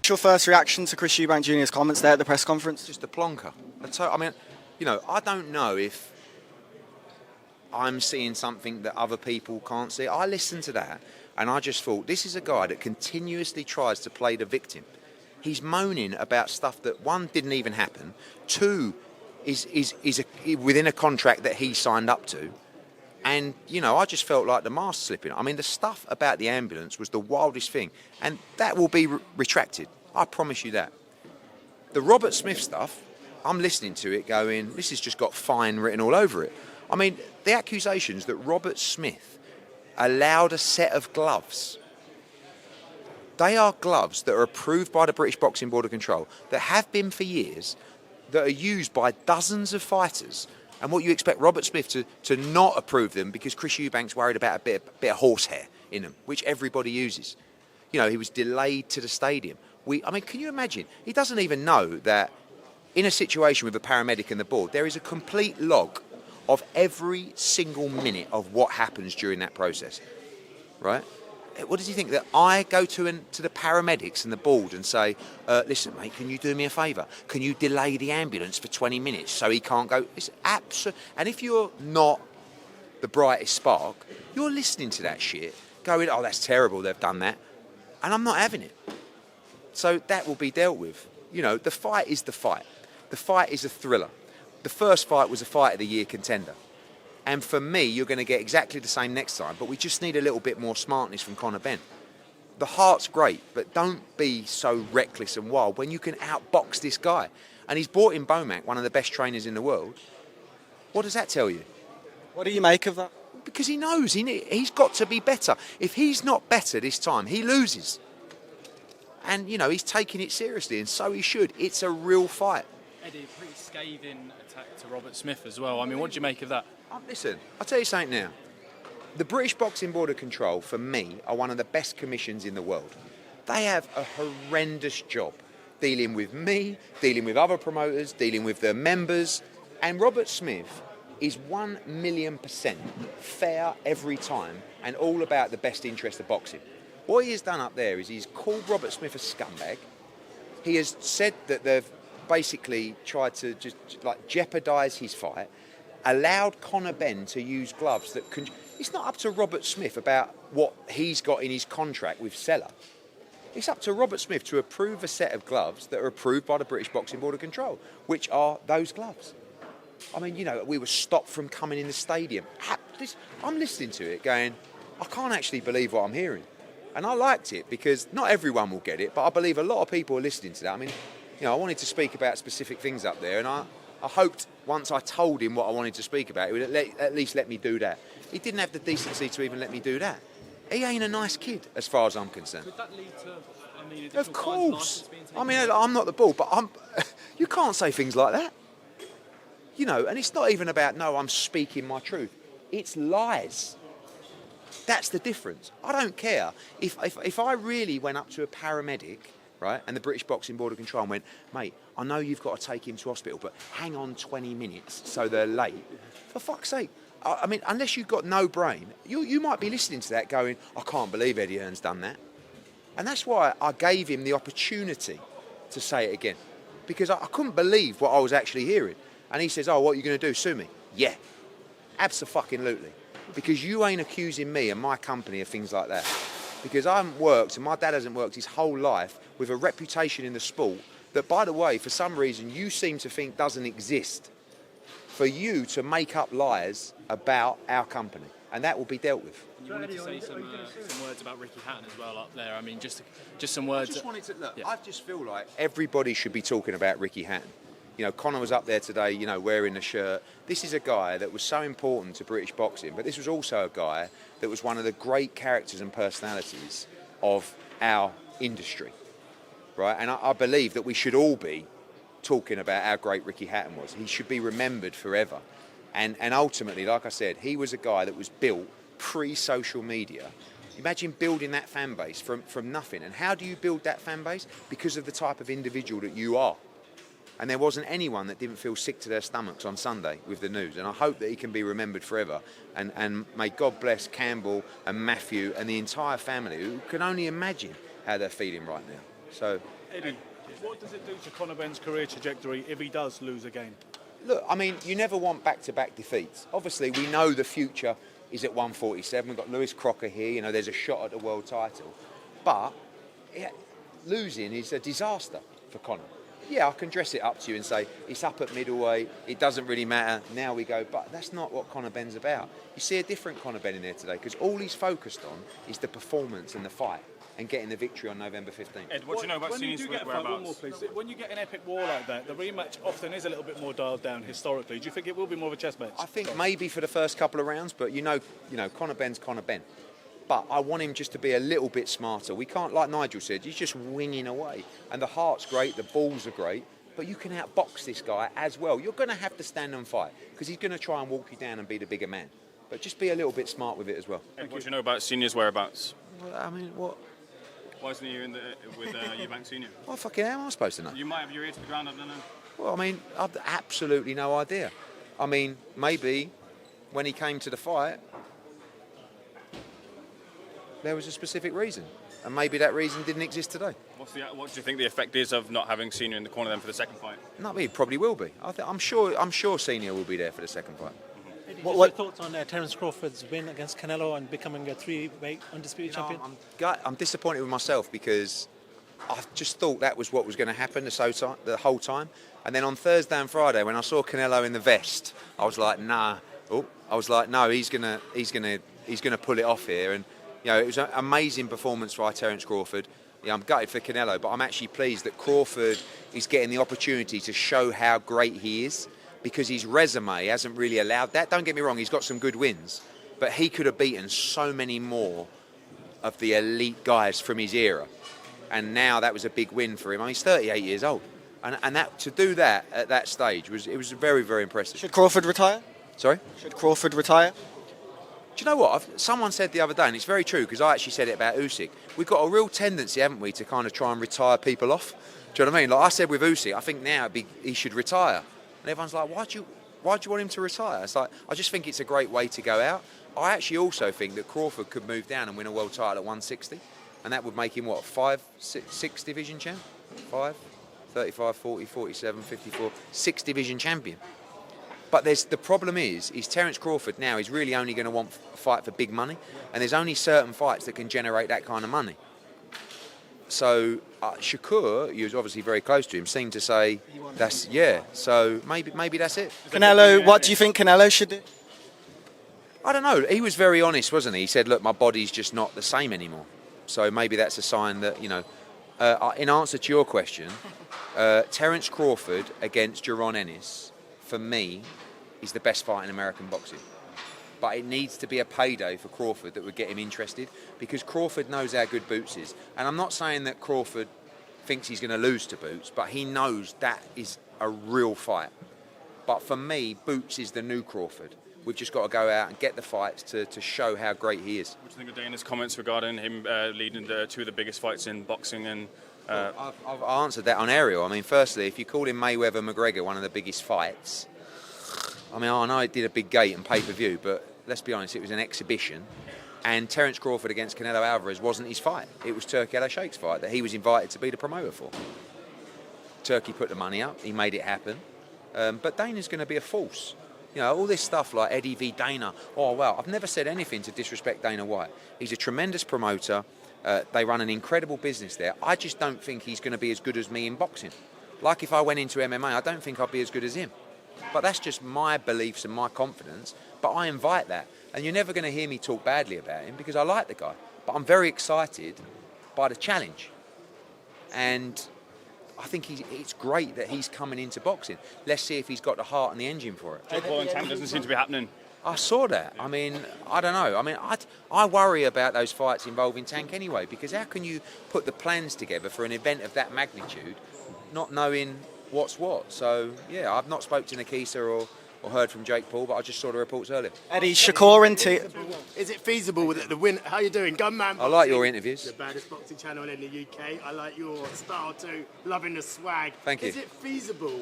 What's your first reaction to Chris Eubank Jr.'s comments there at the press conference? Just a plonker. I mean, you know, I don't know if I'm seeing something that other people can't see. I listened to that and I just thought, this is a guy that continuously tries to play the victim. He's moaning about stuff that, one, didn't even happen, two, is within a contract that he signed up to. And, you know, I just felt like the mask slipping. I mean, the stuff about the ambulance was the wildest thing. And that will be retracted. I promise you that. The Robert Smith stuff, I'm listening to it going, this has just got fine written all over it. I mean, the accusations that Robert Smith allowed a set of gloves. They are gloves that are approved by the British Boxing Board of Control, that have been for years, that are used by dozens of fighters. And what you expect Robert Smith to not approve them because Chris Eubank's worried about a bit of horsehair in them, which everybody uses. You know, he was delayed to the stadium. I mean, can you imagine? He doesn't even know that in a situation with a paramedic and the board, there is a complete log of every single minute of what happens during that process, right? What does he think? That I go to the paramedics and the board and say, listen, mate, can you do me a favour? Can you delay the ambulance for 20 minutes so he can't go? It's absolute. And if you're not the brightest spark, you're listening to that shit, going, oh, that's terrible, they've done that. And I'm not having it. So that will be dealt with. You know, the fight is the fight. The fight is a thriller. The first fight was a fight of the year contender. And for me, you're going to get exactly the same next time, but we just need a little bit more smartness from Conor Benn. The heart's great, but don't be so reckless and wild when you can outbox this guy. And he's brought in Eubank, one of the best trainers in the world. What does that tell you? What do you make of that? Because he knows he's got to be better. If he's not better this time, he loses. And, you know, he's taking it seriously, and so he should. It's a real fight. Eddie, a pretty scathing attack to Robert Smith as well. I mean, what do you make of that? Listen, I'll tell you something now. The British Boxing Board of Control, for me, are one of the best commissions in the world. They have a horrendous job dealing with me, dealing with other promoters, dealing with their members. And Robert Smith is 1,000,000% fair every time and all about the best interest of boxing. What he has done up there is he's called Robert Smith a scumbag. He has said that they've basically tried to just like jeopardise his fight, allowed Conor Benn to use gloves that can... It's not up to Robert Smith about what he's got in his contract with Seller. It's up to Robert Smith to approve a set of gloves that are approved by the British Boxing Board of Control, which are those gloves. I mean, you know, we were stopped from coming in the stadium. I'm listening to it going, I can't actually believe what I'm hearing. And I liked it because not everyone will get it, but I believe a lot of people are listening to that. I mean, you know, I wanted to speak about specific things up there, and I hoped once I told him what I wanted to speak about, he would at least let me do that. He didn't have the decency to even let me do that. He ain't a nice kid, as far as I'm concerned. Could that lead to, I mean, of course. I mean, I'm not the bull, but you can't say things like that. You know, and it's not even about, no, I'm speaking my truth. It's lies. That's the difference. I don't care. If I really went up to a paramedic, right, and the British Boxing Board of Control and went, mate, I know you've got to take him to hospital, but hang on 20 minutes so they're late. For fuck's sake. I mean, unless you've got no brain, you might be listening to that going, I can't believe Eddie Hearn's done that. And that's why I gave him the opportunity to say it again. Because I couldn't believe what I was actually hearing. And he says, oh, what are you going to do, sue me? Yeah, abso-fucking-lutely. Because you ain't accusing me and my company of things like that. Because I haven't worked, and my dad hasn't worked his whole life with a reputation in the sport that, by the way, for some reason you seem to think doesn't exist. For you to make up lies about our company, and that will be dealt with. And you wanted to say some words about Ricky Hatton as well up there. I mean, just some words. I just wanted to look. Yeah. I just feel like everybody should be talking about Ricky Hatton. You know, Conor was up there today, you know, wearing the shirt. This is a guy that was so important to British boxing, but this was also a guy that was one of the great characters and personalities of our industry, right? And I believe that we should all be talking about how great Ricky Hatton was. He should be remembered forever. And ultimately, like I said, he was a guy that was built pre-social media. Imagine building that fan base from nothing. And how do you build that fan base? Because of the type of individual that you are. And there wasn't anyone that didn't feel sick to their stomachs on Sunday with the news. And I hope that he can be remembered forever. And may God bless Campbell and Matthew and the entire family, who can only imagine how they're feeling right now. So Eddie, what does it do to Conor Benn's career trajectory if he does lose again? Look, I mean, you never want back-to-back defeats. Obviously, we know the future is at 147. We've got Lewis Crocker here. You know, there's a shot at the world title. But losing is a disaster for Conor. Yeah, I can dress it up to you and say, it's up at middleweight, it doesn't really matter, now we go. But that's not what Conor Benn's about. You see a different Conor Benn in there today, because all he's focused on is the performance and the fight and getting the victory on November 15th. Ed, what do you know about Senior's whereabouts? One more, please. When you get an epic war like that, the rematch often is a little bit more dialed down historically. Do you think it will be more of a chess match? I think maybe for the first couple of rounds, but you know, Conor Benn's Conor Benn. But I want him just to be a little bit smarter. We can't, like Nigel said, he's just winging away. And the heart's great, the balls are great, but you can outbox this guy as well. You're going to have to stand and fight, because he's going to try and walk you down and be the bigger man. But just be a little bit smart with it as well. Ed, what do you know about Senior's whereabouts? Well, I mean, what? Why isn't he with Eubank Jr? What fucking hell am I supposed to know? You might have your ear to the ground, I don't know. Well, I mean, I've absolutely no idea. I mean, maybe when he came to the fight, there was a specific reason. And maybe that reason didn't exist today. What do you think the effect is of not having Senior in the corner then for the second fight? No, he probably will be. I'm sure Senior will be there for the second fight. Eddie, what your thoughts on Terence Crawford's win against Canelo and becoming a three-weight undisputed champion? I'm disappointed with myself, because I just thought that was what was going to happen the whole time. And then on Thursday and Friday, when I saw Canelo in the vest, I was like, nah. No, he's gonna pull it off here. And you know, it was an amazing performance by Terence Crawford. Yeah, I'm gutted for Canelo, but I'm actually pleased that Crawford is getting the opportunity to show how great he is, because his resume hasn't really allowed that. Don't get me wrong, he's got some good wins, but he could have beaten so many more of the elite guys from his era. And now that was a big win for him. I mean, he's 38 years old. And that, to do that at that stage was very, very impressive. Should Crawford retire? Sorry? Should Crawford retire? Do you know what? Someone said the other day, and it's very true, because I actually said it about Usyk. We've got a real tendency, haven't we, to kind of try and retire people off. Do you know what I mean? Like I said with Usyk, I think now he should retire. And everyone's like, why do you want him to retire? It's like, I just think it's a great way to go out. I actually also think that Crawford could move down and win a world title at 160. And that would make him, what, 6 division champ? 5, 35, 40, 47, 54, 6 division champion. But the problem is Terence Crawford now is really only going to want a fight for big money, and there's only certain fights that can generate that kind of money. So Shakur, who's obviously very close to him, seemed to say so maybe that's it. Canelo, what do you think Canelo should do? I don't know. He was very honest, wasn't he? He said, look, my body's just not the same anymore. So maybe that's a sign that, you know, in answer to your question, Terence Crawford against Jaron Ennis, for me, is the best fight in American boxing. But it needs to be a payday for Crawford that would get him interested, because Crawford knows how good Boots is. And I'm not saying that Crawford thinks he's going to lose to Boots, but he knows that is a real fight. But for me, Boots is the new Crawford. We've just got to go out and get the fights to show how great he is. What do you think of Dana's comments regarding him leading two of the biggest fights in boxing? And I've answered that on aerial. I mean, firstly, if you call him Mayweather-McGregor one of the biggest fights, I mean, I know it did a big gate and pay-per-view, but let's be honest, it was an exhibition. And Terence Crawford against Canelo Alvarez wasn't his fight. It was Turki Al-Sheikh's fight that he was invited to be the promoter for. Turki put the money up, he made it happen. But Dana's going to be a force. You know, all this stuff like Eddie v Dana. Oh, well, I've never said anything to disrespect Dana White. He's a tremendous promoter. They run an incredible business there. I just don't think he's going to be as good as me in boxing. Like if I went into MMA, I don't think I'd be as good as him. But that's just my beliefs and my confidence. But I invite that. And you're never going to hear me talk badly about him, because I like the guy. But I'm very excited by the challenge. And I think it's great that he's coming into boxing. Let's see if he's got the heart and the engine for it. Joe Paul and Tank doesn't seem to be happening. I saw that. I mean, I don't know. I mean, I worry about those fights involving Tank anyway, because how can you put the plans together for an event of that magnitude not knowing what's what? So, yeah, I've not spoken to Nikisa or heard from Jake Paul, but I just saw the reports earlier. Eddie, Shakur and Is it feasible with the win? How you doing, Gunman? I like your interviews. The baddest boxing channel in the UK. I like your style too. Loving the swag. Thank you. Is it feasible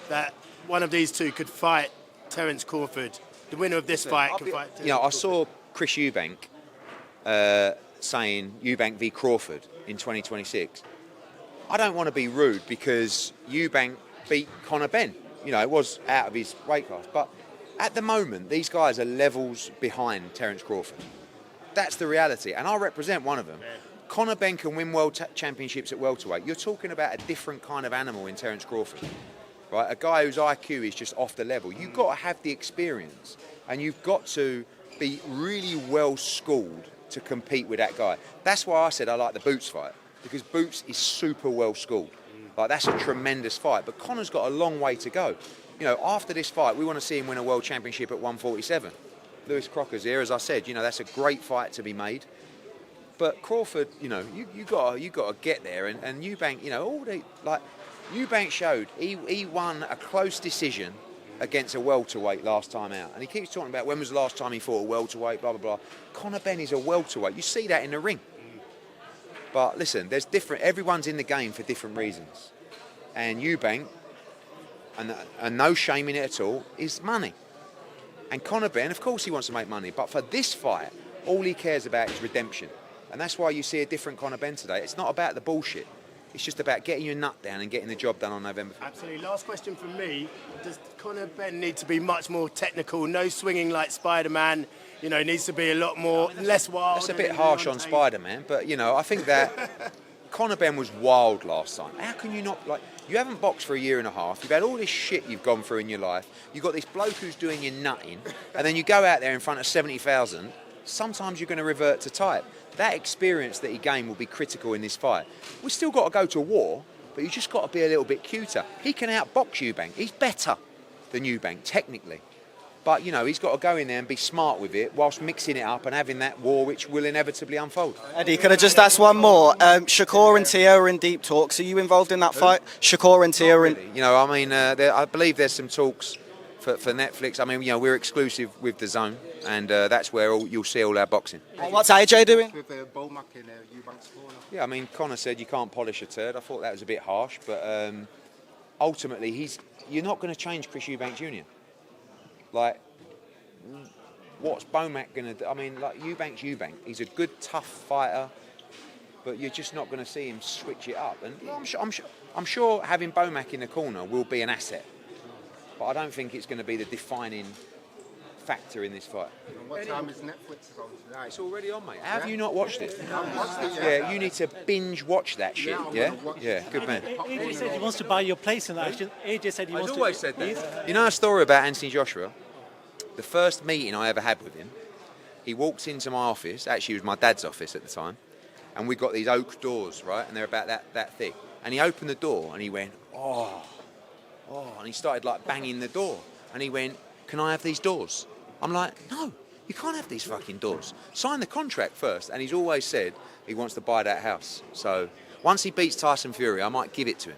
that one of these two could fight Terence Crawford? The winner of this fight could fight Terence I Crawford? saw Chris Eubank saying Eubank v Crawford in 2026. I don't want to be rude because Eubank beat Conor Benn. You know, it was out of his weight class. But at the moment, these guys are levels behind Terence Crawford. That's the reality. And I represent one of them. Yeah. Conor Benn can win world championships at welterweight. You're talking about a different kind of animal in Terence Crawford. Right? A guy whose IQ is just off the level. You've got to have the experience. And you've got to be really well schooled to compete with that guy. That's why I said I like the Boots fight. Because Boots is super well schooled. Like, that's a tremendous fight. But Conor's got a long way to go. You know, after this fight, we want to see him win a world championship at 147. Lewis Crocker's here, as I said, you know, that's a great fight to be made. But Crawford, you know, you got to get there. And Eubank, you know, Eubank showed he won a close decision against a welterweight last time out. And he keeps talking about when was the last time he fought a welterweight, blah, blah, blah. Conor Benn is a welterweight. You see that in the ring. But listen, everyone's in the game for different reasons. And Eubank, and no shame in it at all, is money. And Conor Benn, of course he wants to make money, but for this fight, all he cares about is redemption. And that's why you see a different Conor Benn today. It's not about the bullshit. It's just about getting your nut down and getting the job done on November 5th. Absolutely. Last question from me. Does Conor Benn need to be much more technical? No swinging like Spider-Man. You know, needs to be a lot more, less wild. That's a bit harsh on Spider-Man, but, you know, I think that Conor Benn was wild last time. How can you not, like, you haven't boxed for a year and a half. You've had all this shit you've gone through in your life. You've got this bloke who's doing your nutting, and then you go out there in front of 70,000. Sometimes you're going to revert to type. That experience that he gained will be critical in this fight. We've still got to go to war, but you just got to be a little bit cuter. He can outbox Eubank. He's better than Eubank, technically. But, you know, he's got to go in there and be smart with it whilst mixing it up and having that war which will inevitably unfold. Eddie, could I just ask one more? Shakur and Tio are in deep talks. Are you involved in that fight? Shakur and Tio are in... You know, I mean, I believe there's some talks for Netflix. I mean, you know, we're exclusive with The Zone, and that's where you'll see all our boxing. And what's AJ doing? With Eubank's corner. Yeah, I mean, Conor said you can't polish a turd. I thought that was a bit harsh, but ultimately, you're not going to change Chris Eubank Jr. Like, what's Bomac going to do? I mean, like, Eubank's Eubank. He's a good, tough fighter, but you're just not going to see him switch it up. And I'm sure having Bomac in the corner will be an asset, but I don't think it's going to be the defining factor in this fight. And what time is Netflix on tonight? It's already on, mate. Have you not watched it? I've watched it, Yeah, you need to binge watch that shit. Yeah, good man. AJ said he wants to buy your place in that. AJ said he wants to... I've always said that. You know a story about Anthony Joshua? The first meeting I ever had with him, he walked into my office. Actually, it was my dad's office at the time. And we got these oak doors, right? And they're about that thick. And he opened the door and he went, oh. And he started like banging the door. And he went, can I have these doors? I'm like, no, you can't have these fucking doors. Sign the contract first. And he's always said he wants to buy that house. So once he beats Tyson Fury, I might give it to him.